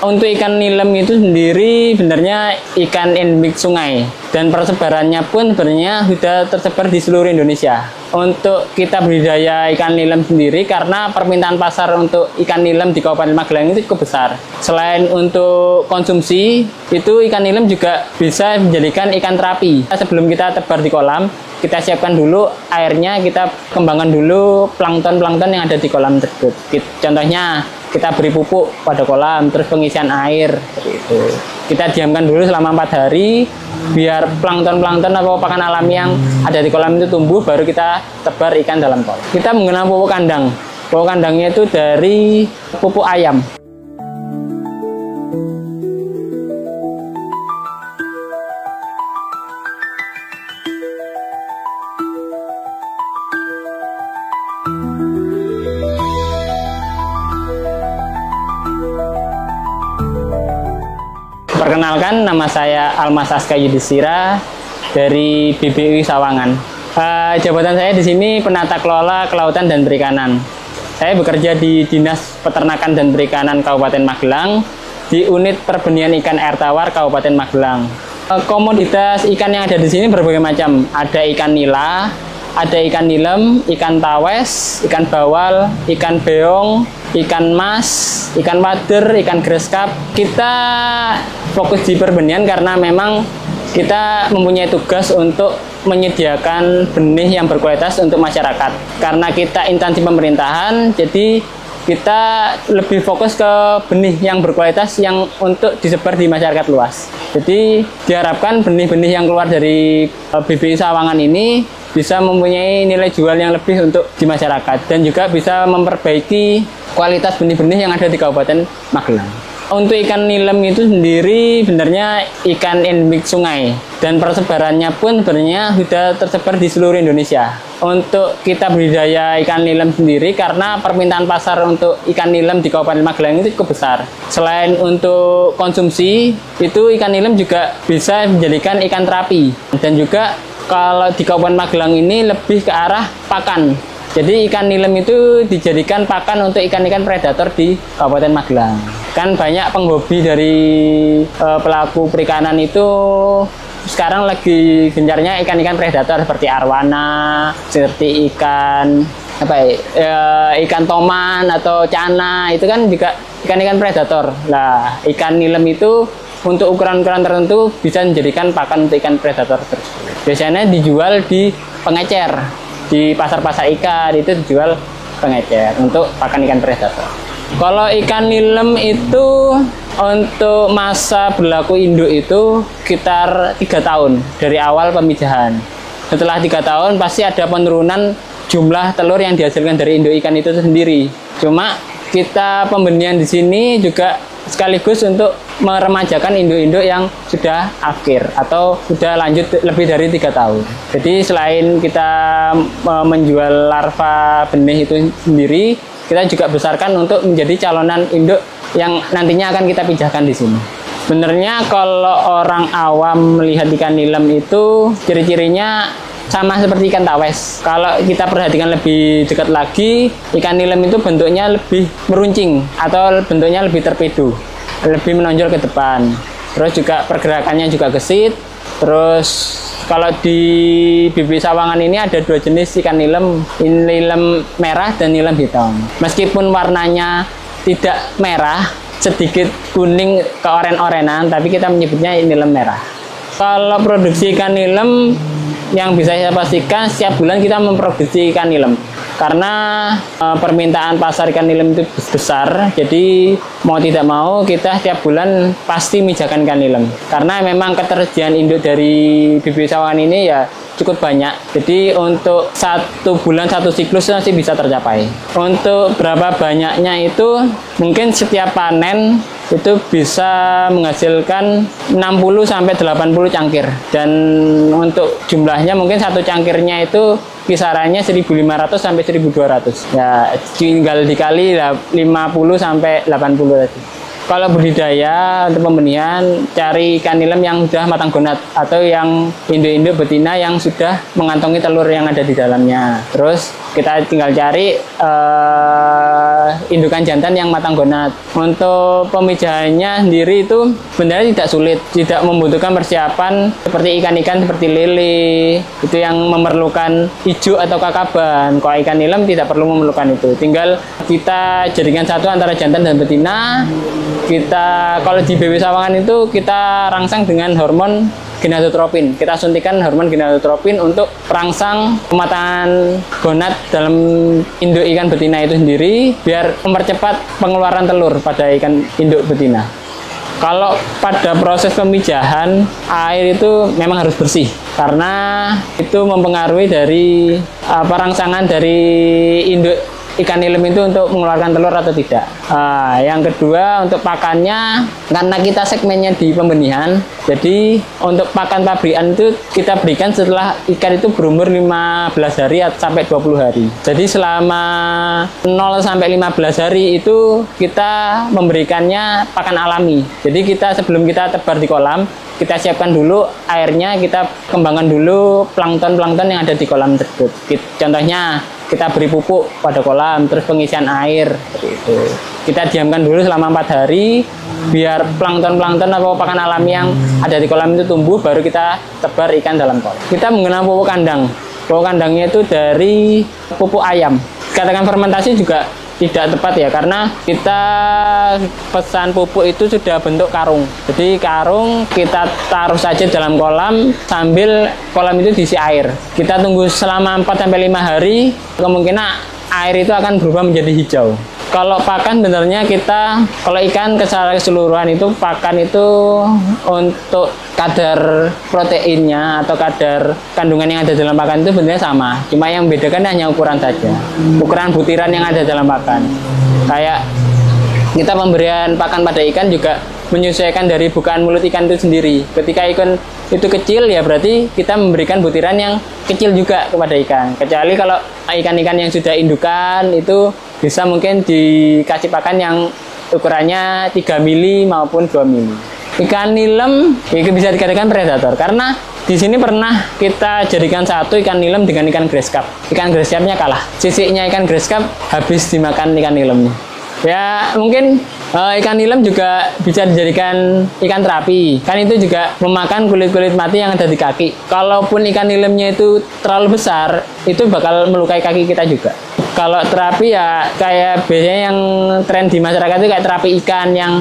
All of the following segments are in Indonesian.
Untuk ikan nilem itu sendiri sebenarnya ikan endemik sungai dan persebarannya pun sebenarnya sudah tersebar di seluruh Indonesia. Untuk kita budidaya ikan nilem sendiri karena permintaan pasar untuk ikan nilem di Kabupaten Magelang itu cukup besar. Selain untuk konsumsi, itu ikan nilem juga bisa dijadikan ikan terapi. Sebelum kita tebar di kolam, kita siapkan dulu airnya, kita kembangkan dulu plankton-plankton yang ada di kolam tersebut. Contohnya, kita beri pupuk pada kolam, terus pengisian air, seperti itu. Kita diamkan dulu selama 4 hari, biar plankton-plankton atau pakan alami yang ada di kolam itu tumbuh, baru kita tebar ikan dalam kolam. Kita menggunakan pupuk kandang. Pupuk kandangnya itu dari pupuk ayam. Perkenalkan, nama saya Almas Aska Yudhistira dari BBI Sawangan. Jabatan saya di sini penata kelola kelautan dan perikanan. Saya bekerja di Dinas Peternakan dan Perikanan Kabupaten Magelang di unit perbenihan ikan air tawar Kabupaten Magelang. Komoditas ikan yang ada di sini berbagai macam. Ada ikan nila, ada ikan nilem, ikan tawes, ikan bawal, ikan beong, ikan mas, ikan wader, ikan greskap. Kita fokus di perbenihan karena memang kita mempunyai tugas untuk menyediakan benih yang berkualitas untuk masyarakat. Karena kita instansi pemerintahan, jadi kita lebih fokus ke benih yang berkualitas yang untuk disebar di masyarakat luas. Jadi diharapkan benih-benih yang keluar dari BBI Sawangan ini bisa mempunyai nilai jual yang lebih untuk di masyarakat dan juga bisa memperbaiki kualitas benih-benih yang ada di Kabupaten Magelang. Untuk ikan nilem itu sendiri sebenarnya ikan endemik sungai dan persebarannya pun sebenarnya sudah tersebar di seluruh Indonesia. Untuk kita budidaya ikan nilem sendiri karena permintaan pasar untuk ikan nilem di Kabupaten Magelang itu cukup besar. Selain untuk konsumsi, itu ikan nilem juga bisa dijadikan ikan terapi. Dan juga kalau di Kabupaten Magelang ini lebih ke arah pakan. Jadi ikan nilem itu dijadikan pakan untuk ikan-ikan predator di Kabupaten Magelang. Kan banyak penghobi dari pelaku perikanan itu sekarang lagi gencarnya ikan-ikan predator seperti arwana, seperti ikan ikan toman atau cana, itu kan juga ikan-ikan predator. Nah, ikan nilem itu untuk ukuran-ukuran tertentu bisa menjadikan pakan untuk ikan predator tersebut. Biasanya dijual di pengecer, di pasar-pasar ikan itu dijual pengecer untuk pakan ikan predator. Kalau ikan nilem itu untuk masa berlaku induk itu sekitar 3 tahun dari awal pemijahan. Setelah 3 tahun pasti ada penurunan jumlah telur yang dihasilkan dari induk ikan itu sendiri. Cuma kita pembenihan di sini juga sekaligus untuk meremajakan induk-induk yang sudah akhir atau sudah lanjut lebih dari 3 tahun. Jadi selain kita menjual larva benih itu sendiri, kita juga besarkan untuk menjadi calonan induk yang nantinya akan kita pijahkan di sini. Sebenarnya kalau orang awam melihat ikan nilem itu ciri-cirinya sama seperti ikan tawes. Kalau kita perhatikan lebih dekat lagi, ikan nilem itu bentuknya lebih meruncing atau bentuknya lebih terpedu, lebih menonjol ke depan. Terus juga pergerakannya juga gesit. Terus kalau di BBI Sawangan ini ada 2 jenis ikan nilem, nilem merah dan nilem hitam. Meskipun warnanya tidak merah, sedikit kuning ke oren-orenan, tapi kita menyebutnya nilem merah. Kalau produksi ikan nilem, yang bisa saya pastikan setiap bulan kita memproduksi ikan nilem. Karena permintaan pasar ikan nilem itu besar, jadi mau tidak mau kita setiap bulan pasti mijakan ikan nilem. Karena memang ketersediaan induk dari BBI Sawangan ini ya cukup banyak. Jadi untuk 1 bulan 1 siklus masih bisa tercapai. Untuk berapa banyaknya itu mungkin setiap panen itu bisa menghasilkan 60-80 cangkir. Dan untuk jumlahnya mungkin 1 cangkirnya itu kisarannya 1.500 sampai 1.200. Ya tinggal dikali 50 sampai 80 tadi. Kalau budidaya untuk pembenihan, cari ikan nilem yang sudah matang gonat atau yang induk-induk betina yang sudah mengantongi telur yang ada di dalamnya. Terus kita tinggal cari indukan jantan yang matang gonat. Untuk pemijahannya sendiri itu sebenarnya tidak sulit, tidak membutuhkan persiapan seperti ikan-ikan seperti lele, itu yang memerlukan ijuk atau kakaban. Kalau ikan nilem tidak perlu memerlukan itu. Tinggal kita jadikan satu antara jantan dan betina. Kita kalau di BW Sawangan itu kita rangsang dengan hormon gonadotropin. Kita suntikan hormon gonadotropin untuk perangsang pematangan gonad dalam induk ikan betina itu sendiri, biar mempercepat pengeluaran telur pada ikan induk betina. Kalau pada proses pemijahan, air itu memang harus bersih karena itu mempengaruhi dari perangsangan dari induk ikan nilem itu untuk mengeluarkan telur atau tidak. Yang kedua, untuk pakannya, karena kita segmennya di pembenihan, jadi untuk pakan pabrikan itu kita berikan setelah ikan itu berumur 15 hari sampai 20 hari. Jadi selama 0 sampai 15 hari itu kita memberikannya pakan alami. Jadi kita sebelum kita tebar di kolam, kita siapkan dulu airnya, kita kembangkan dulu plankton-plankton yang ada di kolam tersebut. Contohnya, kita beri pupuk pada kolam, terus pengisian air, seperti itu. Kita diamkan dulu selama 4 hari, biar plankton-plankton atau pakan alami yang ada di kolam itu tumbuh, baru kita tebar ikan dalam kolam. Kita menggunakan pupuk kandang. Pupuk kandangnya itu dari pupuk ayam. Katakan fermentasi juga tidak tepat ya, karena kita pesan pupuk itu sudah bentuk karung. Jadi karung kita taruh saja dalam kolam sambil kolam itu diisi air. Kita tunggu selama 4-5 hari, kemungkinan air itu akan berubah menjadi hijau. Kalau pakan sebenarnya kita, kalau ikan secara keseluruhan itu pakan itu untuk kadar proteinnya atau kadar kandungan yang ada dalam pakan itu sebenarnya sama. Cuma yang membedakan hanya ukuran saja. Ukuran butiran yang ada dalam pakan. Kayak kita pemberian pakan pada ikan juga menyesuaikan dari bukaan mulut ikan itu sendiri. Ketika ikan itu kecil, ya berarti kita memberikan butiran yang kecil juga kepada ikan. Kecuali kalau ikan-ikan yang sudah indukan itu bisa mungkin dikasih pakan yang ukurannya 3 mili maupun 2 mili. Ikan nilem itu bisa dikatakan predator karena di sini pernah kita jadikan satu ikan nilem dengan ikan grass carp. Ikan grass carpnya kalah. Sisiknya ikan grass carp habis dimakan ikan nilemnya. Ya mungkin ikan nilem juga bisa dijadikan ikan terapi. Kan itu juga memakan kulit-kulit mati yang ada di kaki. Kalaupun ikan nilemnya itu terlalu besar, itu bakal melukai kaki kita juga. Kalau terapi ya kayak biasanya yang tren di masyarakat itu kayak terapi ikan yang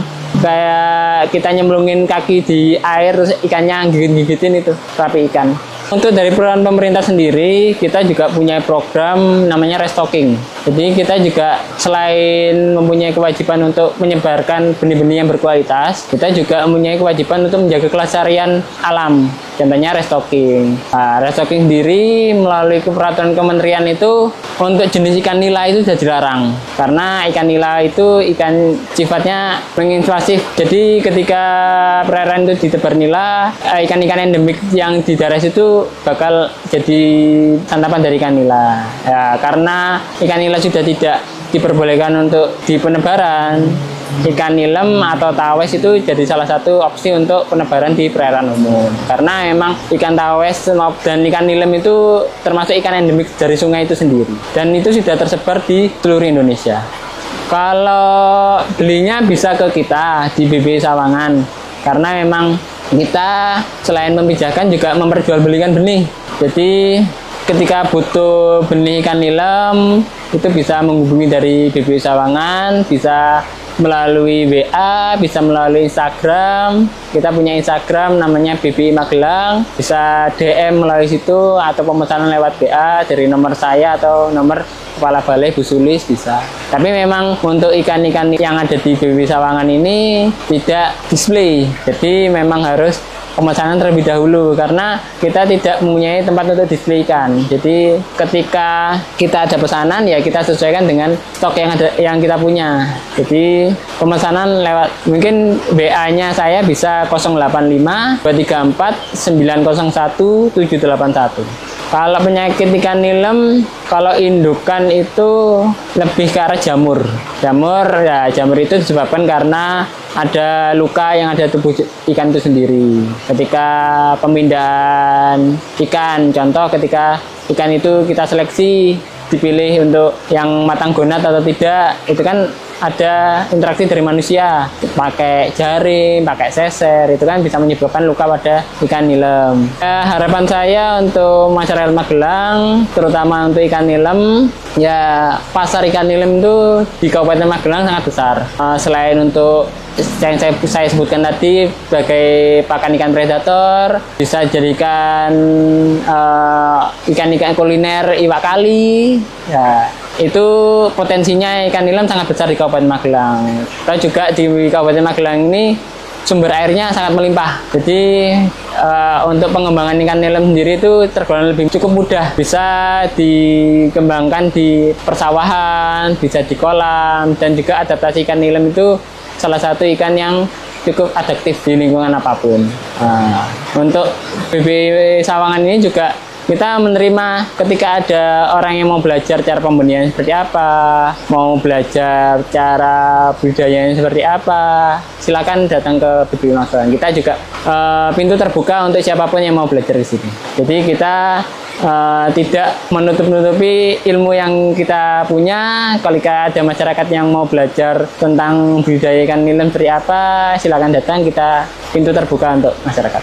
kayak kita nyemplungin kaki di air terus ikannya gigit-gigitin, itu terapi ikan. Untuk dari peran pemerintah sendiri, kita juga punya program namanya restocking. Jadi kita juga selain mempunyai kewajiban untuk menyebarkan benih-benih yang berkualitas, kita juga mempunyai kewajiban untuk menjaga kelestarian alam. Contohnya restocking. Nah, restocking sendiri melalui peraturan kementerian itu untuk jenis ikan nila itu sudah dilarang. Karena ikan nila itu ikan sifatnya menginvasif. Jadi ketika perairan itu ditebar nila, ikan-ikan endemik yang di daerah situ bakal jadi santapan dari ikan nila. Ya, karena ikan nila sudah tidak diperbolehkan untuk di penebaran, ikan nilem atau tawes itu jadi salah satu opsi untuk penebaran di perairan umum. Karena memang ikan tawes dan ikan nilem itu termasuk ikan endemik dari sungai itu sendiri. Dan itu sudah tersebar di seluruh Indonesia. Kalau belinya bisa ke kita di BB Sawangan. Karena memang kita selain memijahkan juga memperjualbelikan benih. Jadi ketika butuh benih ikan nilem itu bisa menghubungi dari BB Sawangan, bisa melalui WA, bisa melalui Instagram. Kita punya Instagram namanya BBI Magelang, bisa DM melalui situ atau pemesanan lewat WA dari nomor saya atau nomor Kepala Balai Bu Sulis bisa. Tapi memang untuk ikan-ikan yang ada di BBI Sawangan ini tidak display, jadi memang harus pemesanan terlebih dahulu karena kita tidak mempunyai tempat untuk display ikan. Jadi ketika kita ada pesanan ya kita sesuaikan dengan stok yang ada yang kita punya. Jadi pemesanan lewat mungkin WA-nya saya bisa 085 234 901 781. Kalau penyakit ikan nilem, kalau indukan itu lebih ke arah jamur. Jamur itu disebabkan karena ada luka yang ada tubuh ikan itu sendiri. Ketika pemindahan ikan, contoh ketika ikan itu kita seleksi, dipilih untuk yang matang gonat atau tidak, itu kan ada interaksi dari manusia, pakai jaring, pakai seser, itu kan bisa menyebabkan luka pada ikan nilem. Harapan saya untuk masyarakat Magelang, terutama untuk ikan nilem, ya pasar ikan nilem itu di Kabupaten Magelang sangat besar. Selain untuk yang saya sebutkan tadi sebagai pakan ikan predator, bisa jadikan ikan-ikan kuliner iwak kali, ya itu potensinya ikan nilem sangat besar di Kabupaten Magelang. Kita juga di Kabupaten Magelang ini sumber airnya sangat melimpah. Jadi untuk pengembangan ikan nilem sendiri itu tergolong lebih cukup mudah. Bisa dikembangkan di persawahan, bisa di kolam, dan juga adaptasi ikan nilem itu salah satu ikan yang cukup adaptif di lingkungan apapun. Untuk BBW Sawangan ini juga kita menerima ketika ada orang yang mau belajar cara pembenihan seperti apa, mau belajar cara budidayanya seperti apa, silakan datang ke BBW Magelang. Kita juga pintu terbuka untuk siapapun yang mau belajar di sini. Jadi kita tidak menutup-nutupi ilmu yang kita punya. Kalau ada masyarakat yang mau belajar tentang budidaya ikan nilem seperti apa, silakan datang. Kita pintu terbuka untuk masyarakat.